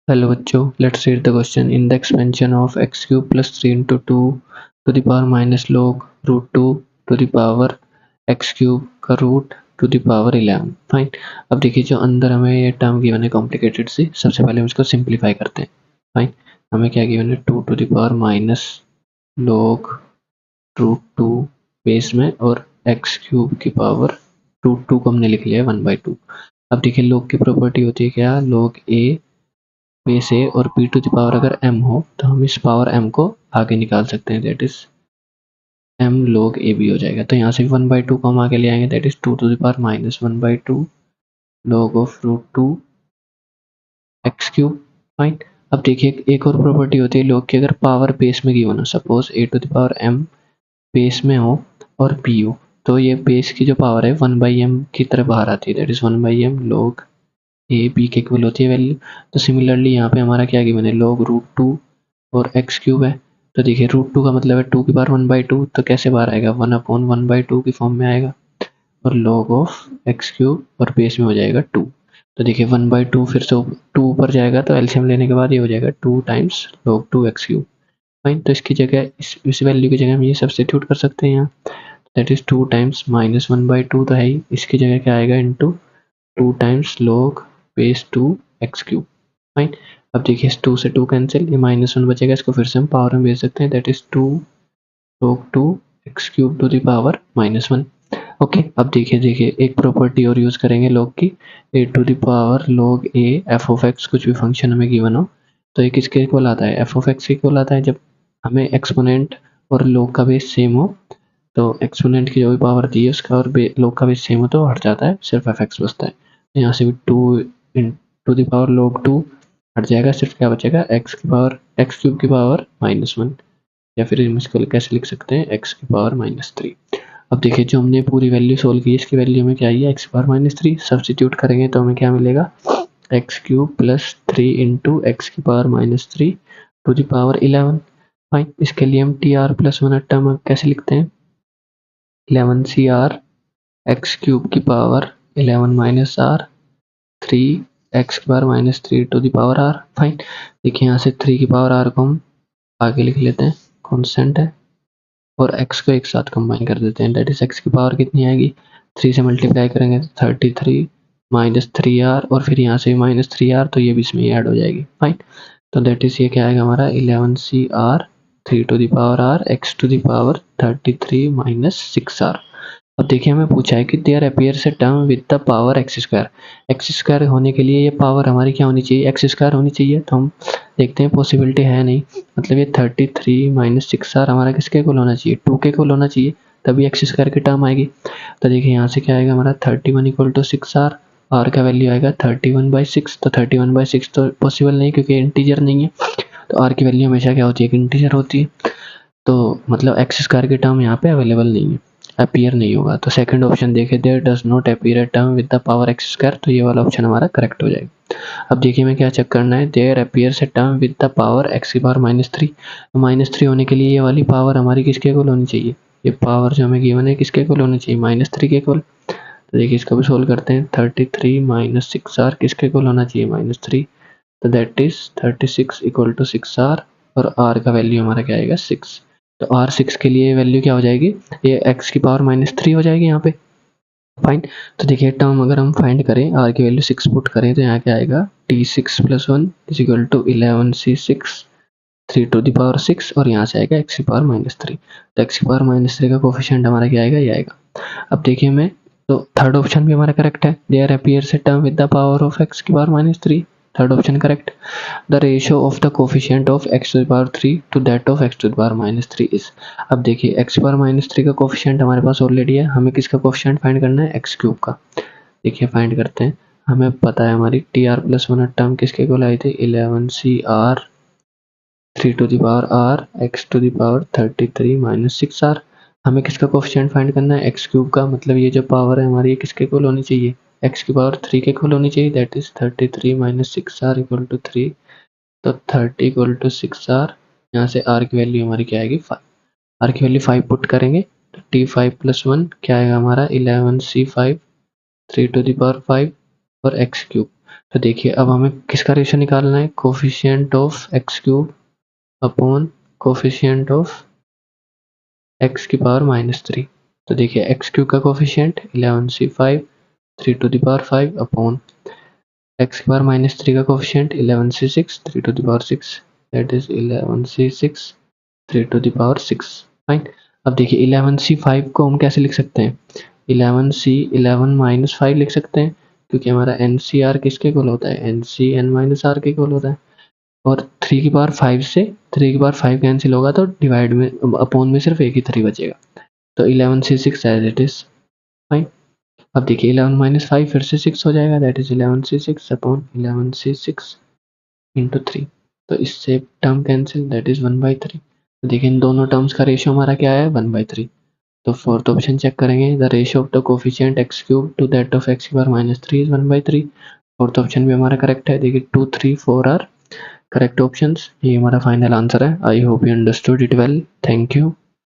Hello बच्चों, let's read the question. In the expansion of x cube plus 3 into two to the power minus log root two to the power x cube का root to the power 11। Fine. अब देखिए, जो अंदर हमें ये term given है complicated सी, सबसे पहले हम इसको सिंप्लीफाई करते हैं। फाइन। हमें क्या गिवन है, two to the power minus log root two base में, और एक्स क्यूब की पावर रूट टू को हमने लिख लिया है 1/2। अब देखिए, लॉग की प्रॉपर्टी होती है क्या, लॉग ए बेस ए और पी टू द पावर अगर m हो तो हम इस पावर m को आगे निकाल सकते हैं, that is m log a b हो जाएगा। तो यहाँ से 1/2 को हम आगे ले आएंगे, that is 2 to the power minus 1/2 log of root two x cube. Fine. अब देखिए, एक और प्रॉपर्टी होती है log की, अगर पावर बेस में गिवन हो, suppose a to the power m base में हो और p हो, तो ये बेस की जो पावर है 1/m की तरह बाहर आती है, that is 1/m log a b के इक्वल होती है वैल्यू। तो सिमिलरली यहाँ पे हमारा क्या गिवन है, log रूट टू और एक्स क्यूब है। तो देखिए, रूट टू का मतलब है 2 की पावर 1/2, तो कैसे बाहर आएगा, 1/1/2 की फॉर्म में आएगा, और log ऑफ एक्स क्यूब और बेस में हो जाएगा 2। तो देखिए 1/2 फिर से 2 ऊपर जाएगा, तो एलसीएम लेने के बाद ये हो जाएगा 2 times log 2 x cube. Fine. तो इसकी जगह इस वैल्यू की जगह हम ये सब्स्टिट्यूट कर सकते हैं यहाँ, दैट इज 2 टाइम्स माइनस 1/2 तो है ही, इसकी जगह क्या आएगा, into 2 times log base 2 x cube. Fine. अब देखिए, 2 से 2 कैंसिल, ये -1 बचेगा, इसको फिर से हम पावर में भेज सकते हैं, that is 2 log 2 x cube two the power -1। Okay. अब देखिए एक प्रॉपर्टी और यूज करेंगे log की, a to the power log a f of x, कुछ भी फंक्शन हमें गिवन हो तो ये किसके इक्वल आता है, f ऑफ x के इक्वल आता है। जब हमें एक्सपोनेंट और log का बेस सेम हो, तो एक्सपोनेंट की जो भी पावर दी है उसका और log का बेस सेम हो तो हट जाता है, सिर्फ f(x) बचता है। तो यहाँ से भी 2 टू द पावर log 2 हट जाएगा, सिर्फ क्या बचेगा, x की पावर एक्स क्यूब की पावर -1, या फिर हम इसको कैसे लिख सकते हैं, x की पावर -3। अब देखिए, जो हमने पूरी वैल्यू सोल्व की है, इसकी वैल्यू हमें क्या आई है, x की पावर -3 सब्स्टिट्यूट करेंगे तो हमें क्या मिलेगा, x cube plus 3 into x की power -3 to the power 11। Fine. इसके लिए हम t r plus one term कैसे लिखते हैं, 11 CR एक्स क्यूब की पावर 11 माइनस आर 3 एक्स की power -3 to the power r. Fine. देखिए, यहाँ से 3 की पावर आर को हम आगे लिख लेते हैं, कॉन्स्टेंट है, और x को एक साथ कंबाइन कर देते हैं, दैट इज x की पावर कितनी आएगी, 3 से मल्टीप्लाई करेंगे तो 33 -3r, और फिर यहाँ से -3r, तो ये भी इसमें ऐड हो जाएगी। फाइन। तो दैट इज ये क्या आएगा हमारा, 11 CR 3 to the power r x to the power 33 -6r। अब देखिए, हमें पूछा है कि there appears a term with the power x square. X square होने के लिए ये पावर हमारी क्या होनी चाहिए, एक्स स्क्वायर होनी चाहिए। तो हम देखते हैं, पॉसिबिलिटी है नहीं, मतलब ये 33 -6r हमारा किसके इक्वल होना चाहिए, 2 के इक्वल होना चाहिए, तभी एक्स स्क्वायर की टर्म आएगी। तो देखिए, यहाँ से क्या आएगा हमारा 31 = 6r, आर का वैल्यू आएगा 31/6। तो 31/6 तो पॉसिबल नहीं, क्योंकि इंटीजर नहीं है, तो आर की वैल्यू हमेशा क्या होती है, इंटीजर होती है। तो मतलब एक्स स्क्वायर की टर्म यहाँ पे अवेलेबल नहीं है, अपीयर नहीं होगा। तो सेकंड ऑप्शन देखे, there does not appear a term with the power x square, तो ये वाला ऑप्शन हमारा करेक्ट हो जाएगा। अब देखिए, हमें क्या चेक करना है, there appears a term with the power x की पावर -3। -3 होने के लिए ये वाली पावर हमारी किसके इक्वल होनी चाहिए, ये पावर जो हमें गिवन है किसके इक्वल होनी चाहिए, -3 के इक्वल। तो देखिए, इसको भी सोल्व करते हैं, 33 -6r किसके इक्वल होना चाहिए, -3, तो दैट इज 36 = 6r, और r का वैल्यू हमारा क्या आएगा, 6। तो r 6 के लिए वैल्यू क्या हो जाएगी, ये x की पावर -3 हो जाएगी यहाँ पे। फाइन। तो देखिए, टर्म अगर हम फाइंड करें, r की वैल्यू 6 पुट करें, तो यहाँ क्या आएगा, t6 + 1 = 11c6 3 to the power 6, और यहाँ से आएगा x की पावर -3। तो x की पावर -3 का कोफिशिएंट हमारा क्या आएगा, ये आएगा। अब देखिए, मैं तो थर्ड ऑप्शन भी हमारा करेक्ट है, there appears a term with the power of x की power -3, third option correct. The ratio of the coefficient of x to the power 3 to that of x to the power -3 is. अब देखिए, x power -3 का coefficient हमारे पास already है, हमें किसका coefficient find करना है, x क्यूब का। देखिए, फाइंड करते हैं, हमें पता है हमारी tr+1 टर्म किसके इक्वल आई थी, 11CR 3 to the power r x to the power 33 -6r। हमें किसका कोफिशिएंट फाइंड करना है, x क्यूब का, मतलब ये जो पावर है हमारी किसके इक्वल होनी चाहिए, x की पावर 3 के इक्वल होनी चाहिए, दैट इज 33 -6r = 3। तो 30 = 6r, यहाँ से r की वैल्यू हमारी क्या आएगी, 5। r की वैल्यू 5 पुट करेंगे, तो t5 + 1 क्या आएगा हमारा, 11c5 3 टू द पावर 5 और x क्यूब। तो देखिए अब हमें किसका रेशियो निकालना है, coefficient of x cube upon coefficient of x की पावर -3। तो देखिए एक्स क्यूब का coefficient 11c5 3 to the power 5 upon x की पावर -3 का coefficient 11c6 3 to the power 6, that is 11c6 3 to the power 6। Fine. अब देखिए 11c5 को हम कैसे लिख सकते हैं, 11c 11 - 5 लिख सकते हैं, क्योंकि हमारा NCR किसके इक्वल होता है, NC n-r के इक्वल होता है। और 3 की पावर 5 से 3 की पावर 5 कैंसिल होगा तो डिवाइड में अपॉन में सिर्फ एक ही 3 बचेगा, तो 11c6 as it is. Fine. अब देखिए 11 - 5 फिर से 6 हो जाएगा, that is 11c6 upon 11c6 into 3। तो इससे टर्म कैंसिल, दैट इज 1/3। तो देखिए इन दोनों टर्म्स का रेशियो हमारा क्या है, 1/3। तो फोर्थ ऑप्शन चेक करेंगे, the ratio of the coefficient x cube two that of x की पावर -3 इज 1/3। फोर्थ ऑप्शन भी हमारा करेक्ट है। देखिए 2, 3, 4 आर करेक्ट ऑप्शंस। ये हमारा फाइनल आंसर है। I hope you understood it well. Thank you.